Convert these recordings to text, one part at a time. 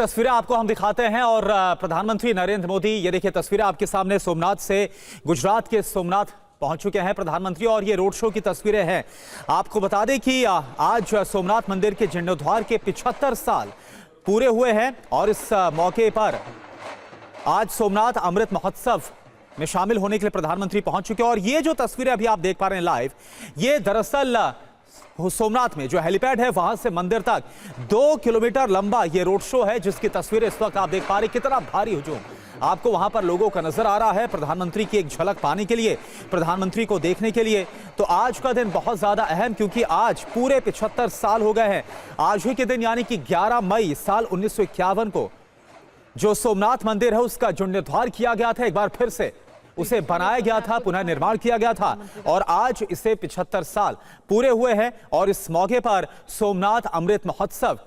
तस्वीरें आपको हम दिखाते हैं और प्रधानमंत्री नरेंद्र मोदी, ये देखिए तस्वीरें आपके सामने सोमनाथ से, गुजरात के सोमनाथ पहुंच चुके हैं प्रधानमंत्री और ये रोड शो की तस्वीरें हैं। आपको बता दें कि आज सोमनाथ मंदिर के जीर्णोद्धार के 75 साल पूरे हुए हैं और इस मौके पर आज सोमनाथ अमृत महोत्सव में शामिल होने के लिए प्रधानमंत्री पहुंच चुके हैं। और ये जो तस्वीरें अभी आप देख पा रहे हैं लाइव, ये दरअसल सोमनाथ में जो हेलीपैड है वहां से मंदिर तक 2 किलोमीटर लंबा ये रोड शो है, जिसकी तस्वीरें इस वक्त आप देख पा रहे हैं। कितना भारी हुजूम आपको वहां पर लोगों का नजर आ रहा है प्रधानमंत्री की एक झलक पाने के लिए, प्रधानमंत्री को देखने के लिए। तो आज का दिन बहुत ज्यादा अहम, क्योंकि आज पूरे 75 साल हो गए हैं। आज ही के दिन यानी कि 11 मई साल 1951 को जो सोमनाथ मंदिर है उसका जीर्णोद्धार किया गया था, एक बार फिर से उसे बनाया गया था, पुनः निर्माण किया गया था और आज इसे 75 साल पूरे हुए हैं। और इस मौके पर सोमनाथ अमृत महोत्सव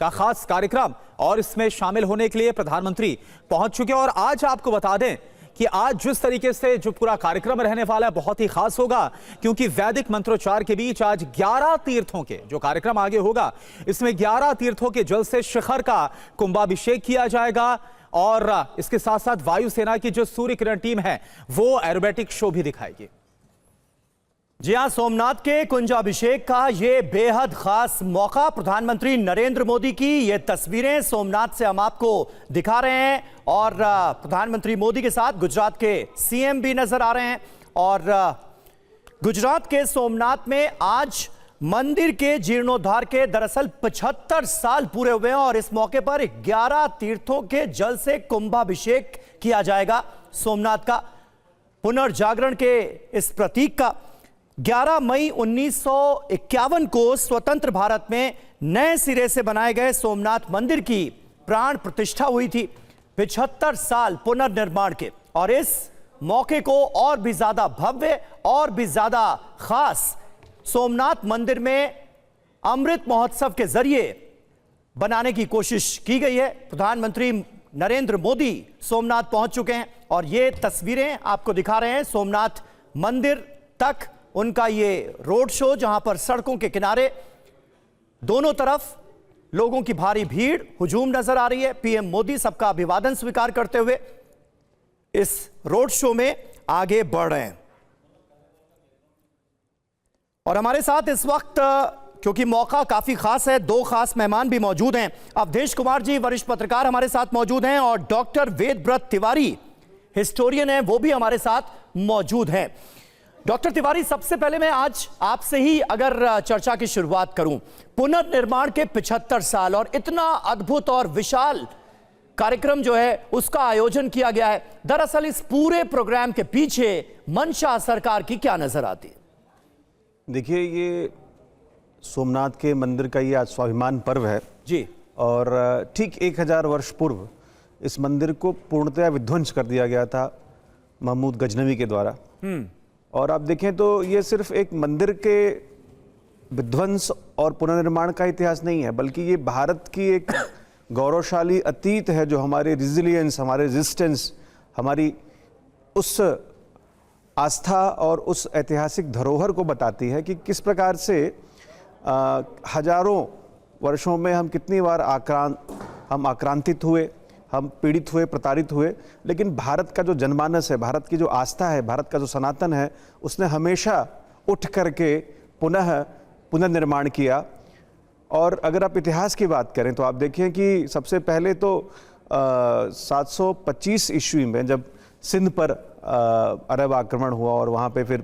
का खास कार्यक्रम और इसमें शामिल होने के लिए प्रधानमंत्री पहुंच चुके हैं। और आज आपको बता दें कि आज जिस तरीके से जो पूरा कार्यक्रम रहने वाला है बहुत ही खास होगा, क्योंकि वैदिक मंत्रोच्चार के बीच आज 11 तीर्थों के जो कार्यक्रम आगे होगा, इसमें 11 तीर्थों के जल से शिखर का कुंभाभिषेक किया जाएगा और इसके साथ साथ वायुसेना की जो सूर्य किरण टीम है वो एरोबेटिक शो भी दिखाएगी। जी हां, सोमनाथ के कुंजाभिषेक का ये बेहद खास मौका, प्रधानमंत्री नरेंद्र मोदी की ये तस्वीरें सोमनाथ से हम आपको दिखा रहे हैं और प्रधानमंत्री मोदी के साथ गुजरात के सीएम भी नजर आ रहे हैं। और गुजरात के सोमनाथ में आज मंदिर के जीर्णोद्धार के दरअसल 75 साल पूरे हुए हैं और इस मौके पर 11 तीर्थों के जल से कुंभाभिषेक किया जाएगा। सोमनाथ का पुनर्जागरण के इस प्रतीक का 11 मई 1951 को स्वतंत्र भारत में नए सिरे से बनाए गए सोमनाथ मंदिर की प्राण प्रतिष्ठा हुई थी। 75 साल पुनर्निर्माण के और इस मौके को और भी ज्यादा भव्य और भी ज्यादा खास सोमनाथ मंदिर में अमृत महोत्सव के जरिए बनाने की कोशिश की गई है। प्रधानमंत्री नरेंद्र मोदी सोमनाथ पहुंच चुके हैं और ये तस्वीरें आपको दिखा रहे हैं सोमनाथ मंदिर तक उनका ये रोड शो, जहां पर सड़कों के किनारे दोनों तरफ लोगों की भारी भीड़, हुजूम नजर आ रही है। पीएम मोदी सबका अभिवादन स्वीकार करते हुए इस रोड शो में आगे बढ़ रहे हैं। और हमारे साथ इस वक्त, क्योंकि मौका काफी खास है, 2 खास मेहमान भी मौजूद हैं। अवधेश कुमार जी वरिष्ठ पत्रकार हमारे साथ मौजूद हैं और डॉक्टर वेदव्रत तिवारी हिस्टोरियन हैं, वो भी हमारे साथ मौजूद हैं। डॉक्टर तिवारी, सबसे पहले मैं आज आपसे ही अगर चर्चा की शुरुआत करूं, पुनर्निर्माण के 75 साल और इतना अद्भुत और विशाल कार्यक्रम जो है उसका आयोजन किया गया है, दरअसल इस पूरे प्रोग्राम के पीछे मंशा सरकार की क्या नजर आती है? देखिए, ये सोमनाथ के मंदिर का ये आज स्वाभिमान पर्व है जी, और ठीक 1000 वर्ष पूर्व इस मंदिर को पूर्णतया विध्वंस कर दिया गया था महमूद गजनवी के द्वारा। और आप देखें तो ये सिर्फ एक मंदिर के विध्वंस और पुनर्निर्माण का इतिहास नहीं है, बल्कि ये भारत की एक गौरवशाली अतीत है, जो हमारे रिजिलियंस, हमारे रेजिस्टेंस, हमारी उस आस्था और उस ऐतिहासिक धरोहर को बताती है कि किस प्रकार से हजारों वर्षों में हम कितनी बार आक्रांतित हुए, हम पीड़ित हुए, प्रताड़ित हुए, लेकिन भारत का जो जनमानस है, भारत की जो आस्था है, भारत का जो सनातन है, उसने हमेशा उठ करके पुनर्निर्माण किया। और अगर आप इतिहास की बात करें तो आप देखें कि सबसे पहले तो 725 ईस्वी में जब सिंध पर अरब आक्रमण हुआ और वहाँ पे फिर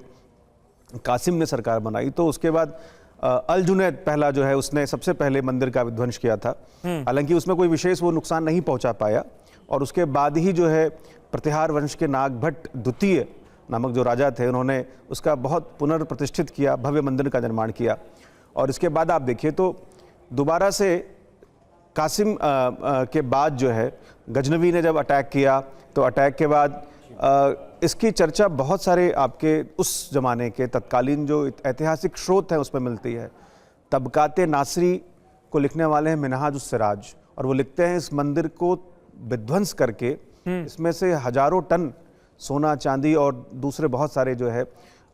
कासिम ने सरकार बनाई, तो उसके बाद अल जुनैद पहला जो है उसने सबसे पहले मंदिर का विध्वंस किया था। हालांकि उसमें कोई विशेष वो नुकसान नहीं पहुंचा पाया और उसके बाद ही जो है प्रतिहार वंश के नागभट्ट द्वितीय नामक जो राजा थे, उन्होंने उसका बहुत पुनर्प्रतिष्ठित किया, भव्य मंदिर का निर्माण किया। और इसके बाद आप देखिए तो दोबारा से कासिम के बाद जो है गजनवी ने जब अटैक किया, तो अटैक के बाद इसकी चर्चा बहुत सारे आपके उस ज़माने के तत्कालीन जो ऐतिहासिक स्रोत हैं उस पर मिलती है। तबकाते नासरी को लिखने वाले हैं मिनहाज उस सिराज, और वो लिखते हैं इस मंदिर को विध्वंस करके इसमें से हजारों टन सोना, चांदी और दूसरे बहुत सारे जो है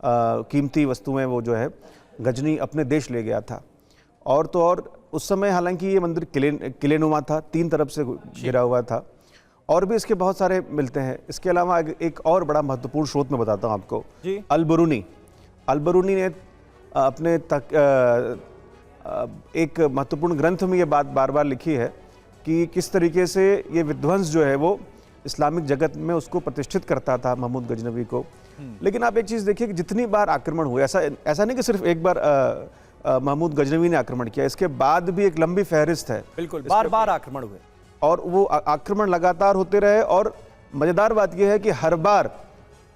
कीमती वस्तुएं वो जो है गजनी अपने देश ले गया था। और तो और उस समय हालांकि ये मंदिर किलेनुमा था, 3 तरफ से घिरा हुआ था, और भी इसके बहुत सारे मिलते हैं। इसके अलावा एक और बड़ा महत्वपूर्ण स्रोत मैं बताता हूँ आपको, अल-बरूनी ने अपने एक महत्वपूर्ण ग्रंथ में ये बात बार बार लिखी है कि किस तरीके से ये विध्वंस जो है वो इस्लामिक जगत में उसको प्रतिष्ठित करता था, महमूद गजनवी को। लेकिन आप एक चीज़ देखिए कि जितनी बार आक्रमण हुए, ऐसा नहीं कि सिर्फ एक बार महमूद गजनवी ने आक्रमण किया, इसके बाद भी एक लंबी फहरिस्त है। बिल्कुल, बार बार आक्रमण हुए और वो आक्रमण लगातार होते रहे। और मज़ेदार बात यह है कि हर बार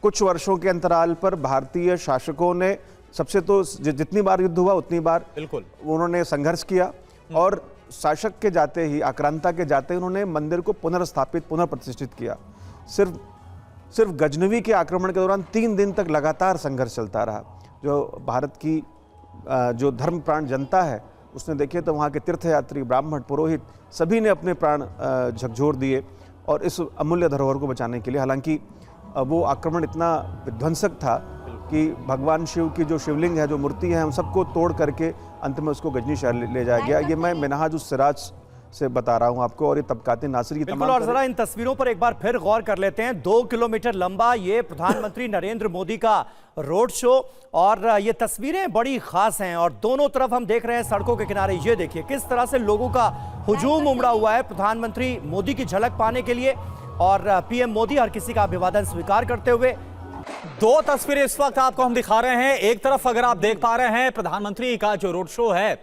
कुछ वर्षों के अंतराल पर भारतीय शासकों ने सबसे तो जितनी बार युद्ध हुआ उतनी बार बिल्कुल उन्होंने संघर्ष किया, और शासक के जाते ही, आक्रांता के जाते ही उन्होंने मंदिर को पुनर्स्थापित, पुनर्प्रतिष्ठित किया। सिर्फ गजनवी के आक्रमण के दौरान 3 दिन तक लगातार संघर्ष चलता रहा। जो भारत की जो धर्मप्राण जनता है, उसने देखे तो वहाँ के तीर्थयात्री, ब्राह्मण, पुरोहित सभी ने अपने प्राण झकझोर दिए और इस अमूल्य धरोहर को बचाने के लिए। हालांकि वो आक्रमण इतना विध्वंसक था कि भगवान शिव की जो शिवलिंग है, जो मूर्ति है, हम सबको तोड़ करके अंत में उसको गजनी शहर ले जाया गया। ये मैं मिनहाज उस सिराज से बता रहा हूं आपको, और ये तबकाते नासिर की बिल्कुल। और जरा इन तस्वीरों पर एक बार फिर गौर कर लेते हैं। 2 किलोमीटर लंबा ये प्रधानमंत्री नरेंद्र मोदी का रोड शो, और ये तस्वीरें बड़ी खास हैं। और दोनों तरफ हम देख रहे हैं सड़कों के किनारे, ये देखिए किस तरह से लोगों का हुजूम उमड़ा हुआ है प्रधानमंत्री मोदी की झलक पाने के लिए, और पीएम मोदी हर किसी का अभिवादन स्वीकार करते हुए। 2 तस्वीरें इस वक्त आपको हम दिखा रहे हैं। एक तरफ अगर आप देख पा रहे हैं प्रधानमंत्री का जो रोड शो है,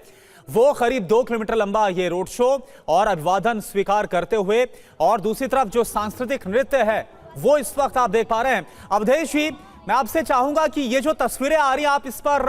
वो करीब 2 किलोमीटर लंबा ये रोड शो और अभिवादन स्वीकार करते हुए, और दूसरी तरफ जो सांस्कृतिक नृत्य है वो इस वक्त आप देख पा रहे हैं। अवधेश जी, मैं आपसे चाहूंगा कि ये जो तस्वीरें आ रही हैं, आप इस पर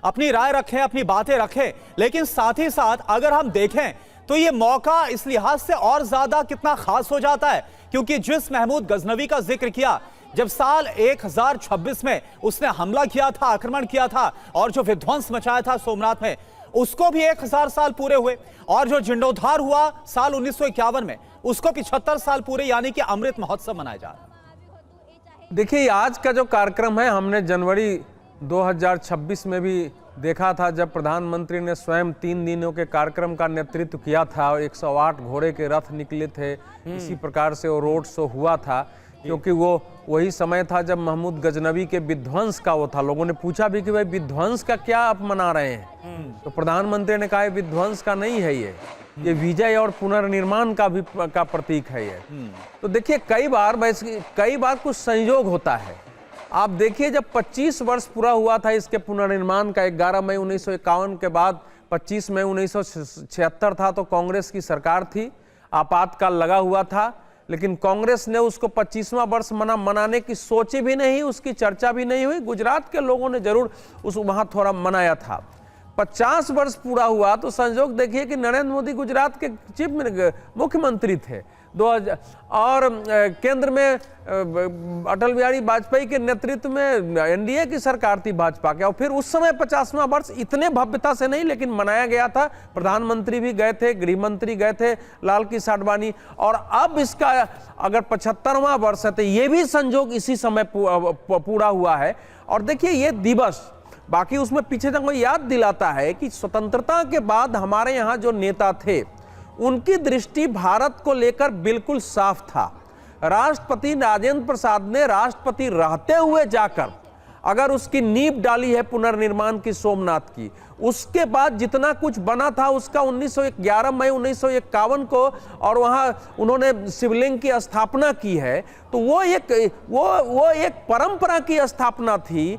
अपनी राय रखें, अपनी बातें रखें, लेकिन साथ ही साथ अगर हम देखें तो ये मौका इस लिहाज से और ज्यादा कितना खास हो जाता है, क्योंकि जिस महमूद गजनवी का जिक्र किया, जब साल 1026 में उसने हमला किया था, आक्रमण किया था और जो विध्वंस मचाया था सोमनाथ में, उसको भी 1000 साल पूरे हुए, और जो जीर्णोद्धार हुआ साल 1951 में, उसको 75 साल पूरे, यानी कि अमृत महोत्सव मनाया जा रहा है। देखिए, आज का जो कार्यक्रम है, हमने जनवरी 2026 में भी देखा था, जब प्रधानमंत्री ने स्वयं 3 दिनों के कार्यक्रम का नेतृत्व किया था और 108 घोड़े के रथ निकले थे। इसी प्रकार से वो रोड शो हुआ था, क्योंकि वो वही समय था जब महमूद गजनवी के विध्वंस का वो था। लोगों ने पूछा भी कि भाई विध्वंस का क्या आप मना रहे हैं, तो प्रधानमंत्री ने कहा विध्वंस का नहीं है, ये विजय और पुनर्निर्माण का प्रतीक है ये। तो देखिए, कई बार कुछ संयोग होता है। आप देखिए, जब 25 वर्ष पूरा हुआ था इसके पुनर्निर्माण का, 11 मई 1951 के बाद 25 मई 1976 था, तो कांग्रेस की सरकार थी, आपातकाल लगा हुआ था, लेकिन कांग्रेस ने उसको 25वां वर्ष मनाने की सोची भी नहीं, उसकी चर्चा भी नहीं हुई। गुजरात के लोगों ने जरूर वहां थोड़ा मनाया था। 50 वर्ष पूरा हुआ तो संयोग देखिए कि नरेंद्र मोदी गुजरात के चीफ मुख्यमंत्री थे 2000, और केंद्र में अटल बिहारी वाजपेयी के नेतृत्व में एनडीए की सरकार थी भाजपा के, और फिर उस समय 50वां वर्ष इतने भव्यता से नहीं, लेकिन मनाया गया था। प्रधानमंत्री भी गए थे, गृह मंत्री गए थे, लाल कृष्ण आडवाणी। और अब इसका अगर 75वां वर्ष है तो ये भी संयोग इसी समय पूरा हुआ है। और देखिए, ये दिवस बाकी उसमें पीछे तक याद दिलाता है कि स्वतंत्रता के बाद हमारे यहाँ जो नेता थे, उनकी दृष्टि भारत को लेकर बिल्कुल साफ था। राष्ट्रपति राजेंद्र प्रसाद ने राष्ट्रपति रहते हुए जाकर अगर उसकी नींव डाली है पुनर्निर्माण की सोमनाथ की, उसके बाद जितना कुछ बना था उसका 11 मई 1951 को, और वहां उन्होंने शिवलिंग की स्थापना की है, तो वो एक परंपरा की स्थापना थी